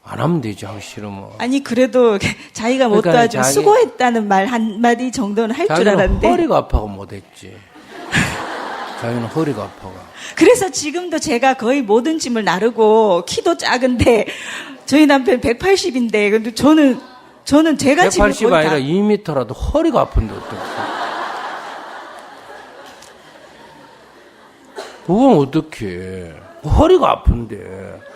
안 하면 되지, 하기 싫으면. 아니 그래도 자기가 못 그러니까 도와주고 수고했다는 말 한마디 정도는 할 줄 자기는 알았는데 허리가 아파가 못했지. 자기는 허리가 아파가. 그래서 지금도 제가 거의 모든 짐을 나르고 키도 작은데 저희 남편 180인데 근데 저는 제가 짐을 180 거의 아니라 2m라도 허리가 아픈데 어떡해. 그건 어떡해. 허리가 아픈데.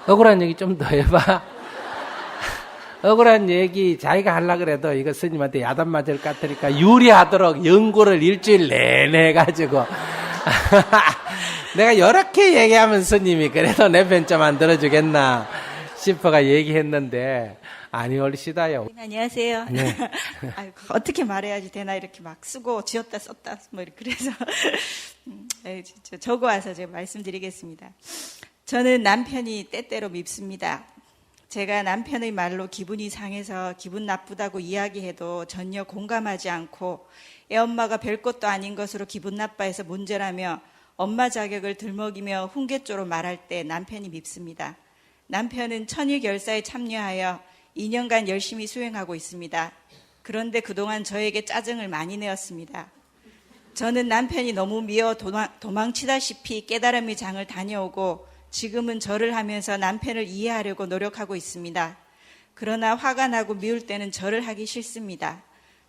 억울한 얘기 좀 더 해봐. 억울한 얘기 자기가 하려고 그래도 이거 스님한테 야단 맞을 것 같으니까 유리하도록 연구를 일주일 내내 해가지고 내가 이렇게 얘기하면 스님이 그래도 내 편 좀 안 들어주겠나 싶어가 얘기했는데 아니 얼씨다요. 안녕하세요. 네. 아유, 어떻게 말해야지 되나 이렇게 막 쓰고 지었다 썼다 뭐 그래서 진짜 적어 와서 제가 말씀드리겠습니다. 저는 남편이 때때로 밉습니다. 제가 남편의 말로 기분이 상해서 기분 나쁘다고 이야기해도 전혀 공감하지 않고 애엄마가 별것도 아닌 것으로 기분 나빠해서 문제라며 엄마 자격을 들먹이며 훈계조로 말할 때 남편이 밉습니다. 남편은 천일결사에 참여하여 2년간 열심히 수행하고 있습니다. 그런데 그동안 저에게 짜증을 많이 내었습니다. 저는 남편이 너무 미워 도망치다시피 깨달음의 장을 다녀오고 지금은 절을 하면서 남편을 이해하려고 노력하고 있습니다. 그러나 화가 나고 미울 때는 절을 하기 싫습니다.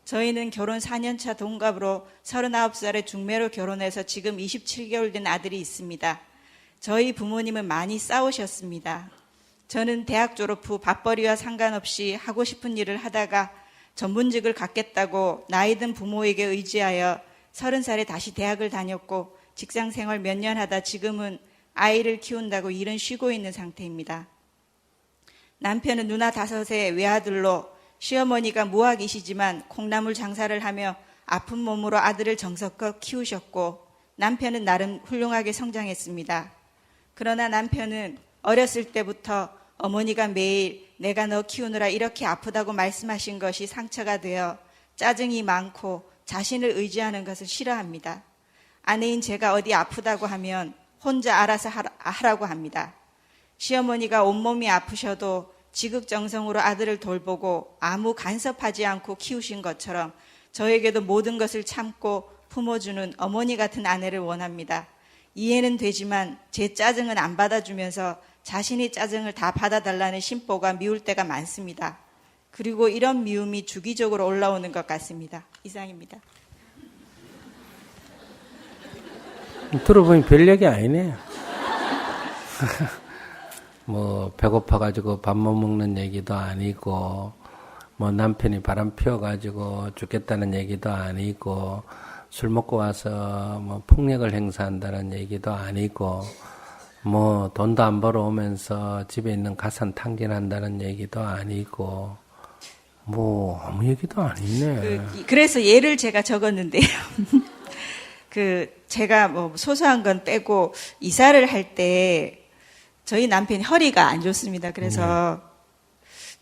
저희는 결혼 4년차 동갑으로 39살에 중매로 결혼해서 지금 27개월 된 아들이 있습니다. 저희 부모님은 많이 싸우셨습니다. 저는 대학 졸업 후 밥벌이와 상관없이 하고 싶은 일을 하다가 전문직을 갖겠다고 나이든 부모에게 의지하여 30살에 다시 대학을 다녔고 직장생활 몇 년 하다 지금은 아이를 키운다고 일은 쉬고 있는 상태입니다. 남편은 누나 5의 외아들로 시어머니가 무학이시지만 콩나물 장사를 하며 아픈 몸으로 아들을 정성껏 키우셨고 남편은 나름 훌륭하게 성장했습니다. 그러나 남편은 어렸을 때부터 어머니가 매일 내가 너 키우느라 이렇게 아프다고 말씀하신 것이 상처가 되어 짜증이 많고 자신을 의지하는 것을 싫어합니다. 아내인 제가 어디 아프다고 하면 혼자 알아서 하라고 합니다. 시어머니가 온몸이 아프셔도 지극정성으로 아들을 돌보고 아무 간섭하지 않고 키우신 것처럼 저에게도 모든 것을 참고 품어주는 어머니 같은 아내를 원합니다. 이해는 되지만 제 짜증은 안 받아주면서 자신이 짜증을 다 받아달라는 심보가 미울 때가 많습니다. 그리고 이런 미움이 주기적으로 올라오는 것 같습니다. 이상입니다. 들어보니 별 얘기 아니네. 뭐 배고파가지고 밥 못 먹는 얘기도 아니고 뭐 남편이 바람 피워가지고 죽겠다는 얘기도 아니고 술 먹고 와서 뭐 폭력을 행사한다는 얘기도 아니고 뭐 돈도 안 벌어오면서 집에 있는 가산 탕진한다는 얘기도 아니고 뭐 아무 얘기도 아니네. 그래서 예를 제가 적었는데요. 제가 뭐 소소한 건 빼고 이사를 할 때 저희 남편이 허리가 안 좋습니다. 그래서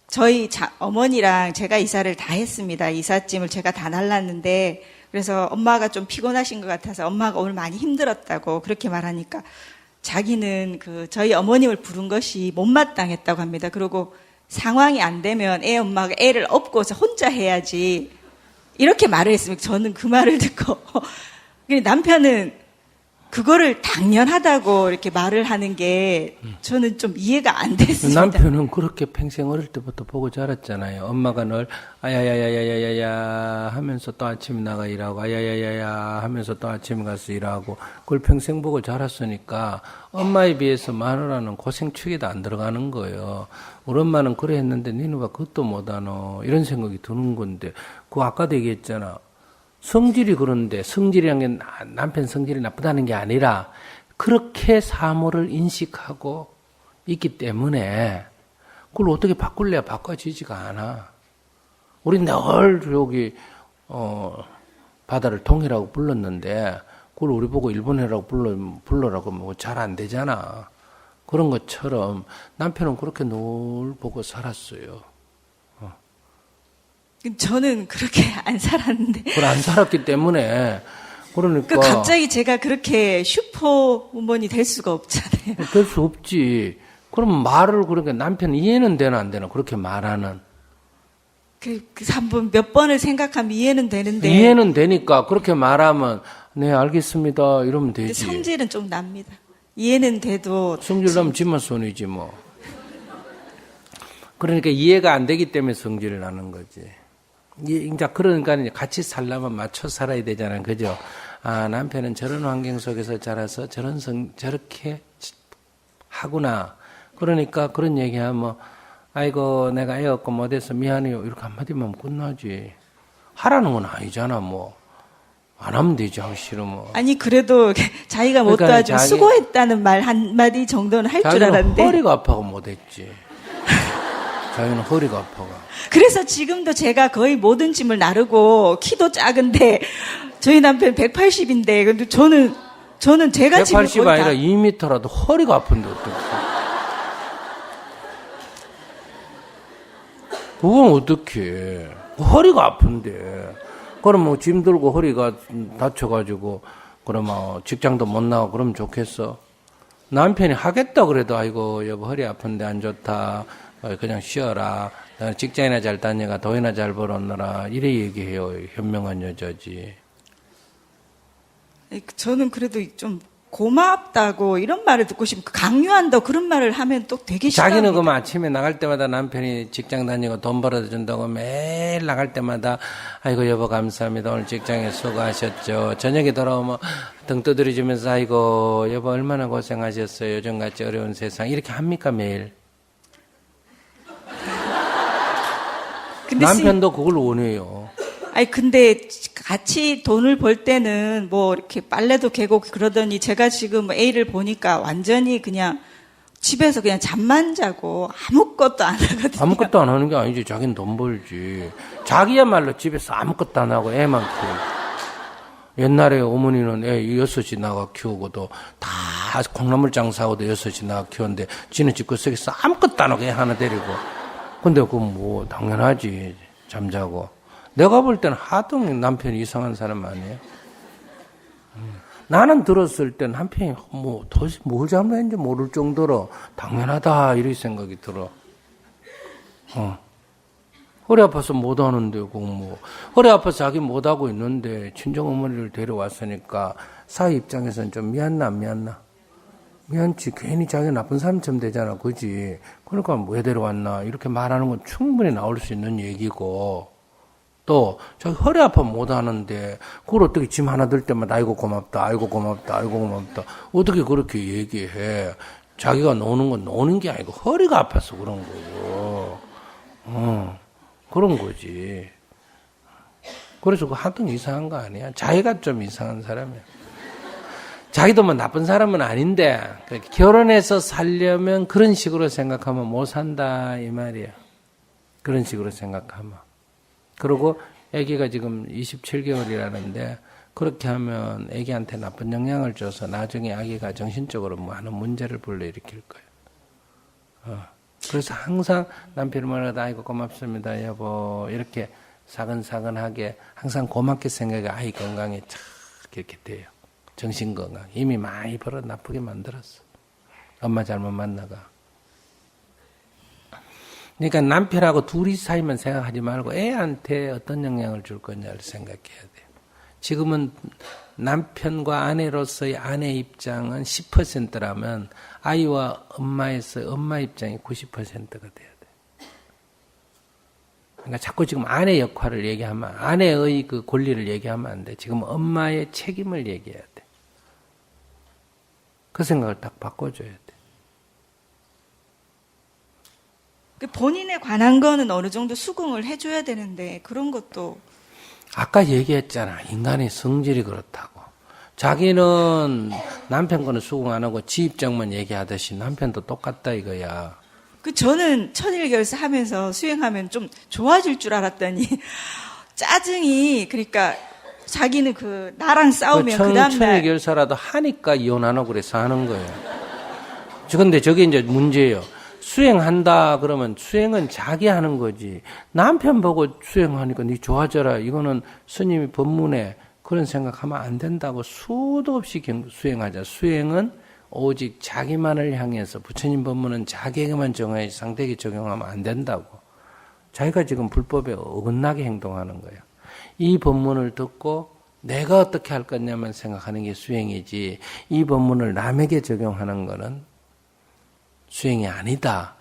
저희 어머니랑 제가 이사를 다 했습니다. 이삿짐을 제가 다 날랐는데 그래서 엄마가 좀 피곤하신 것 같아서 엄마가 오늘 많이 힘들었다고 그렇게 말하니까 자기는 저희 어머님을 부른 것이 못마땅했다고 합니다. 그리고 상황이 안 되면 애 엄마가 애를 업고서 혼자 해야지 이렇게 말을 했습니다. 저는 그 말을 듣고 남편은 그거를 당연하다고 이렇게 말을 하는 게 저는 좀 이해가 안 됐습니다. 남편은 그렇게 평생 어릴 때부터 보고 자랐잖아요. 엄마가 늘 아야야야야야야 하면서 또 아침에 나가 일하고 아야야야야 하면서 또 아침에 가서 일하고 그걸 평생 보고 자랐으니까 엄마에 비해서 마누라는 고생축에도 안 들어가는 거예요. 우리 엄마는 그래 했는데 니는 왜 그것도 못하노 이런 생각이 드는 건데 그거 아까도 얘기했잖아. 성질이 그런데 성질이란 게 남편 성질이 나쁘다는 게 아니라 그렇게 사물을 인식하고 있기 때문에 그걸 어떻게 바꿀래야 바꿔지지가 않아. 우리 늘 여기 바다를 동해라고 불렀는데 그걸 우리 보고 일본해라고 불러라고 뭐 잘 안 되잖아. 그런 것처럼 남편은 그렇게 늘 보고 살았어요. 저는 그렇게 안 살았는데. 그걸 안 살았기 때문에 그러니까 갑자기 제가 그렇게 슈퍼우먼이 될 수가 없잖아요. 될 수 없지. 그럼 말을 그렇게 남편 이해는 되나 안 되나 그렇게 말하는. 한번 몇 번을 생각하면 이해는 되는데. 이해는 되니까 그렇게 말하면 네 알겠습니다 이러면 근데 되지. 성질은 좀 납니다. 이해는 돼도. 성질 나면 지만 손이지 뭐. 그러니까 이해가 안 되기 때문에 성질을 나는 거지. 이제 그러니까 이제 같이 살려면 맞춰 살아야 되잖아요. 그죠? 아, 남편은 저런 환경 속에서 자라서 저렇게 하구나. 그러니까 그런 얘기하면 뭐, 아이고, 내가 애 없고 못해서 미안해요. 이렇게 한마디만 하면 끝나지. 하라는 건 아니잖아, 뭐. 안 하면 되지, 하기 싫으면. 아니, 그래도 자기가 못 그러니까 도와주면 수고했다는 말 한마디 정도는 할 줄 자기는 알았는데. 허리가 아파서 못했지. 자기는 허리가 아파가. 그래서 지금도 제가 거의 모든 짐을 나르고 키도 작은데 저희 남편 180인데 근데 저는 제가 짐을 180 거의 다 아니라 2m라도 허리가 아픈데 어떡해. 그건 어떡해. 허리가 아픈데. 그럼 뭐 짐 들고 허리가 다쳐가지고 그러면 직장도 못 나가고 그러면 좋겠어. 남편이 하겠다 그래도 아이고 여보 허리 아픈데 안 좋다. 그냥 쉬어라. 직장이나 잘 다녀가 돈이나 잘 벌었느라 이래 얘기해요. 현명한 여자지. 저는 그래도 좀 고맙다고 이런 말을 듣고 싶고 강요한다 그런 말을 하면 또 되게 싫어합니다. 자기는 그럼 아침에 나갈 때마다 남편이 직장 다니고 돈 벌어다 준다고 매일 나갈 때마다 아이고 여보 감사합니다. 오늘 직장에 수고하셨죠. 저녁에 돌아오면 등 두드려주면서 아이고 여보 얼마나 고생하셨어요. 요즘같이 어려운 세상 이렇게 합니까 매일? 근데 남편도 그걸 원해요. 아니 근데 같이 돈을 벌 때는 뭐 이렇게 빨래도 개고 그러더니 제가 지금 애를 보니까 완전히 그냥 집에서 그냥 잠만 자고 아무것도 안 하거든요. 아무것도 안 하는 게 아니지. 자기는 돈 벌지. 자기야말로 집에서 아무것도 안 하고 애만 키우고. 옛날에 어머니는 애 6이 나가 키우고도 다 콩나물 장사하고도 6이 나가 키웠는데 지는 집구석에서 아무것도 안 하고 애 하나 데리고. 근데 그건 뭐 당연하지. 잠자고. 내가 볼 때는 하도 남편이 이상한 사람 아니에요? 나는 들었을 땐 남편이 뭐 도대체 뭘 잘못했는지 모를 정도로 당연하다 이런 생각이 들어. 허리 아파서 못 하는데 뭐 허리 아파서 자기 못 하고 있는데 친정 어머니를 데려왔으니까 사위 입장에서는 좀 미안나 안 미안나? 미안치. 괜히 자기 나쁜 사람처럼 되잖아. 그지? 그러니까 왜 데려왔나 이렇게 말하는 건 충분히 나올 수 있는 얘기고 또 자기 허리 아파 못 하는데 그걸 어떻게 짐 하나 들 때마다 아이고 고맙다 아이고 고맙다 아이고 고맙다 어떻게 그렇게 얘기해. 자기가 노는 건 노는 게 아니고 허리가 아파서 그런 거고 그런 거지. 그래서 그 하여튼 이상한 거 아니야. 자기가 좀 이상한 사람이야. 자기도 뭐 나쁜 사람은 아닌데 결혼해서 살려면 그런 식으로 생각하면 못 산다 이 말이야. 그런 식으로 생각하면. 그리고 아기가 지금 27개월이라는데 그렇게 하면 아기한테 나쁜 영향을 줘서 나중에 아기가 정신적으로 뭐 하는 문제를 불러일으킬 거예요. 그래서 항상 남편이 말하다 아이고 고맙습니다 여보 이렇게 사근사근하게 항상 고맙게 생각해 아이 건강에 참 이렇게 돼요. 정신건강 이미 많이 벌어 나쁘게 만들었어. 엄마 잘못 만나가. 그러니까 남편하고 둘이 사이만 생각하지 말고 애한테 어떤 영향을 줄 거냐를 생각해야 돼요. 지금은 남편과 아내로서의 아내 입장은 10%라면 아이와 엄마에서 엄마 입장이 90%가 돼야 돼. 그러니까 자꾸 지금 아내 역할을 얘기하면 아내의 그 권리를 얘기하면 안 돼. 지금 엄마의 책임을 얘기해야 돼. 그 생각을 딱 바꿔줘야 돼. 본인에 관한 거는 어느 정도 수긍을 해줘야 되는데 그런 것도 아까 얘기했잖아. 인간의 성질이 그렇다고. 자기는 남편 거는 수긍 안 하고 지 입장만 얘기하듯이 남편도 똑같다 이거야. 저는 천일결사 하면서 수행하면 좀 좋아질 줄 알았더니 짜증이 그러니까 자기는 나랑 싸우면 그 다음날 천일결사라도 하니까 이혼 안 하고 그래서 하는 거예요. 근데 저게 이제 문제예요. 수행한다 그러면 수행은 자기 하는 거지. 남편 보고 수행하니까 네 좋아져라. 이거는 스님이 법문에 그런 생각하면 안 된다고 수도 없이 수행하자. 수행은 오직 자기만을 향해서 부처님 법문은 자기에게만 정해야지 상대에게 적용하면 안 된다고. 자기가 지금 불법에 어긋나게 행동하는 거야. 이 법문을 듣고 내가 어떻게 할 거냐만 생각하는 게 수행이지, 이 법문을 남에게 적용하는 거는 수행이 아니다.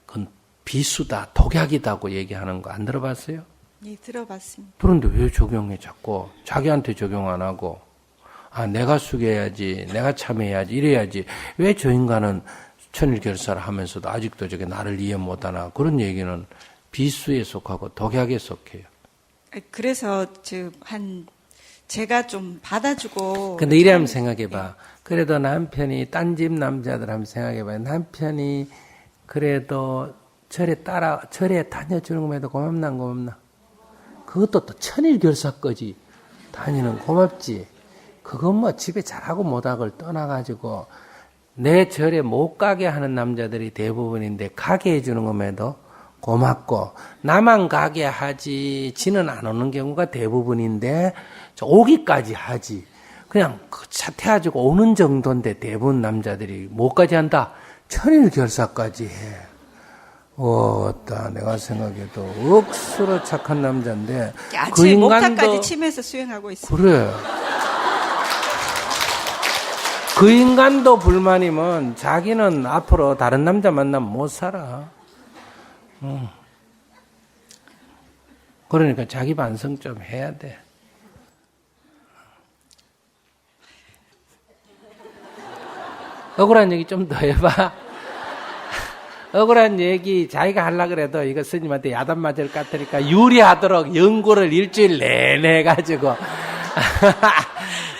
그건 비수다, 독약이다고 얘기하는 거 안 들어봤어요? 예, 들어봤습니다. 그런데 왜 적용해 자꾸? 자기한테 적용 안 하고. 아, 내가 숙여야지, 내가 참여해야지, 이래야지. 왜 저 인간은 천일결사를 하면서도 아직도 저게 나를 이해 못하나? 그런 얘기는 비수에 속하고 독약에 속해요. 그래서 제가 좀 받아주고. 근데 이래 한번 생각해봐. 그래도 남편이, 딴 집 남자들 한번 생각해봐. 남편이 그래도 절에 다녀주는 것에도 고맙나, 안 고맙나? 그것도 또 천일결사까지 다니는 고맙지. 그건 뭐 집에 잘하고 못하고를 떠나가지고 내 절에 못 가게 하는 남자들이 대부분인데 가게 해주는 것에도 고맙고, 나만 가게 하지 지는 안 오는 경우가 대부분인데 오기까지 하지. 그냥 차 태워주고 오는 정도인데 대부분 남자들이 뭐까지 한다? 천일결사까지 해. 내가 생각해도 억수로 착한 남자인데 그 아침 인간도 목탁까지 치면서 수행하고 있어요. 그래. 그 인간도 불만이면 자기는 앞으로 다른 남자 만나면 못 살아. 그러니까 자기 반성 좀 해야 돼. 억울한 얘기 좀 더 해봐. 억울한 얘기 자기가 하려고 그래도 이거 스님한테 야단 맞을 것 같으니까 유리하도록 연구를 일주일 내내 해가지고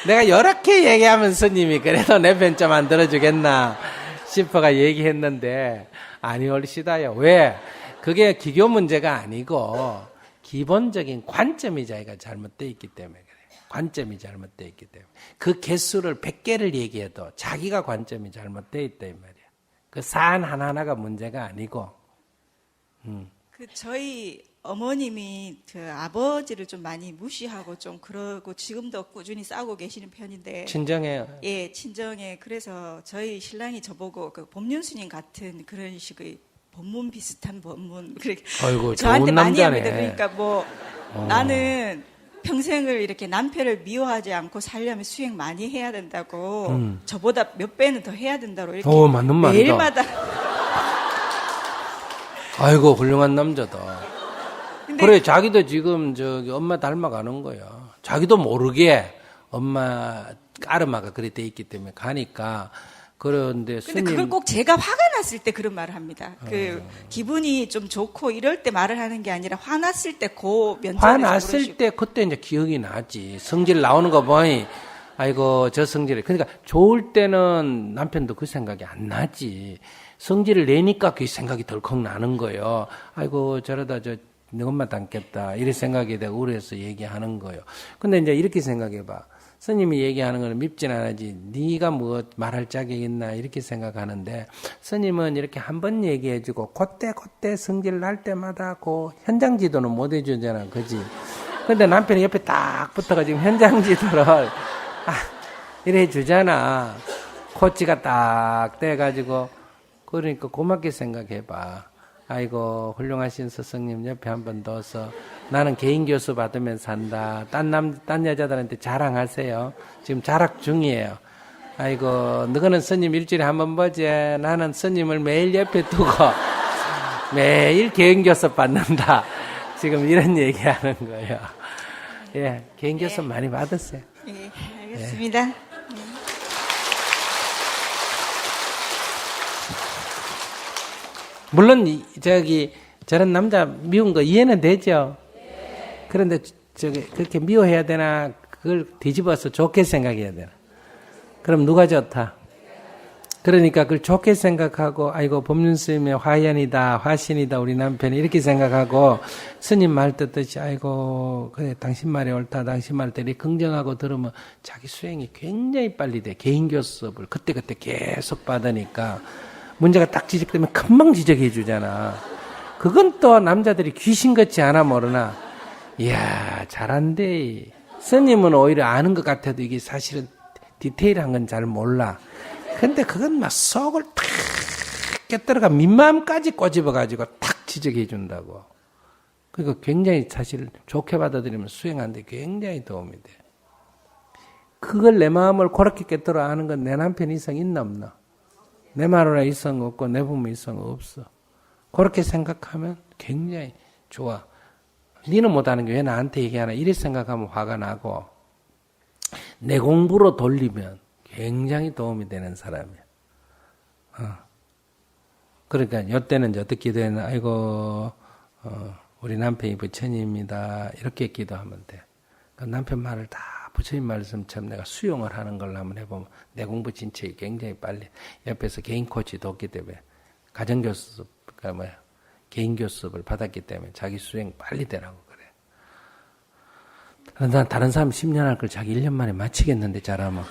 내가 이렇게 얘기하면 스님이 그래도 내 편 좀 안 들어주겠나 싶어가 얘기했는데 아니 옳시다요. 왜? 그게 기교 문제가 아니고 기본적인 관점이 자기가 잘못되어 있기 때문에 그래요. 관점이 잘못되어 있기 때문에. 그 개수를 100개를 얘기해도 자기가 관점이 잘못되어 있다 이 말이야. 그 사안 하나하나가 문제가 아니고. 저희 어머님이 아버지를 좀 많이 무시하고 좀 그러고 지금도 꾸준히 싸우고 계시는 편인데. 친정해요. 예, 친정에. 그래서 저희 신랑이 저보고 그 법륜 스님 같은 그런 식의 법문 비슷한 법문 그렇게 아이고, 저한테 좋은 많이 남자네. 합니다. 그러니까 뭐 나는 평생을 이렇게 남편을 미워하지 않고 살려면 수행 많이 해야 된다고 저보다 몇 배는 더 해야 된다고 이렇게 맞는 말이다. 매일마다. 아이고 훌륭한 남자다. 근데 그래 자기도 지금 저기 엄마 닮아가는 거야. 자기도 모르게 엄마 까르마가 그래 돼 있기 때문에 가니까. 그런데 근데 그걸 꼭 제가 화가 났을 때 그런 말을 합니다. 기분이 좀 좋고 이럴 때 말을 하는 게 아니라 화났을 때 면전에서 화났을 때 그때 이제 기억이 나지. 성질 나오는 거 보니 아이고 저 성질이. 그러니까 좋을 때는 남편도 그 생각이 안 나지. 성질을 내니까 그 생각이 덜컥 나는 거예요. 아이고 저러다 내 엄마 닮겠다 이런 생각이 되고 우려해서 얘기하는 거예요. 근데 이제 이렇게 생각해봐. 스님이 얘기하는 걸 밉진 않아지 네가 뭐 말할 자격이 있나 이렇게 생각하는데, 스님은 이렇게 한 번 얘기해주고 그때 성질 날 때마다 그 현장 지도는 못 해주잖아, 그지? 근데 남편이 옆에 딱 붙어가 지금 현장 지도를 이래 주잖아. 코치가 딱 돼가지고. 그러니까 고맙게 생각해봐. 아이고 훌륭하신 스승님 옆에 한 번 둬서 나는 개인 교수 받으면서 산다. 딴 여자들한테 자랑하세요. 지금 자락 중이에요. 아이고 너는 스님 일주일에 한 번 보지. 나는 스님을 매일 옆에 두고 매일 개인 교수 받는다. 지금 이런 얘기하는 거예요. 예, 개인 교수 많이 받으세요. 예, 알겠습니다. 예. 물론 저런 남자 미운 거 이해는 되죠. 그런데 그렇게 미워해야 되나? 그걸 뒤집어서 좋게 생각해야 되나? 그럼 누가 좋다? 그러니까 그걸 좋게 생각하고 아이고 법륜 스님의 화연이다, 화신이다 우리 남편이 이렇게 생각하고 스님 말 듣듯이 아이고 그래 당신 말이 옳다, 당신 말 때리 긍정하고 들으면 자기 수행이 굉장히 빨리 돼. 개인 교습을 그때 계속 받으니까 문제가 딱 지적되면 금방 지적해 주잖아. 그건 또 남자들이 귀신같이 하나 모르나 이야 잘한대. 스님은 오히려 아는 것 같아도 이게 사실은 디테일한 건 잘 몰라. 근데 그건 막 속을 탁 깨뜨려가 밑마음까지 꼬집어가지고 탁 지적해 준다고. 그러니까 굉장히 사실 좋게 받아들이면 수행하는데 굉장히 도움이 돼. 그걸 내 마음을 그렇게 깨뜨려 아는 건 내 남편 이상 있나 없나? 내 마누라 이상 없고 내 부모 이상 없어. 그렇게 생각하면 굉장히 좋아. 니는 못하는 게 왜 나한테 얘기하나? 이렇게 생각하면 화가 나고 내 공부로 돌리면 굉장히 도움이 되는 사람이야. 그러니까 이때는 이제 어떻게 되나? 아이고 우리 남편이 부처님입니다. 이렇게 기도하면 돼. 그 남편 말을 다 부처님 말씀처럼 내가 수용을 하는 걸로 한번 해보면 내 공부 진척이 굉장히 빨리. 옆에서 개인 코치도 없기 때문에 가정교습, 그러니까 개인 교습을 받았기 때문에 자기 수행 빨리 되라고 그래. 난 다른 사람 10년 할 걸 자기 1년 만에 마치겠는데 잘하면.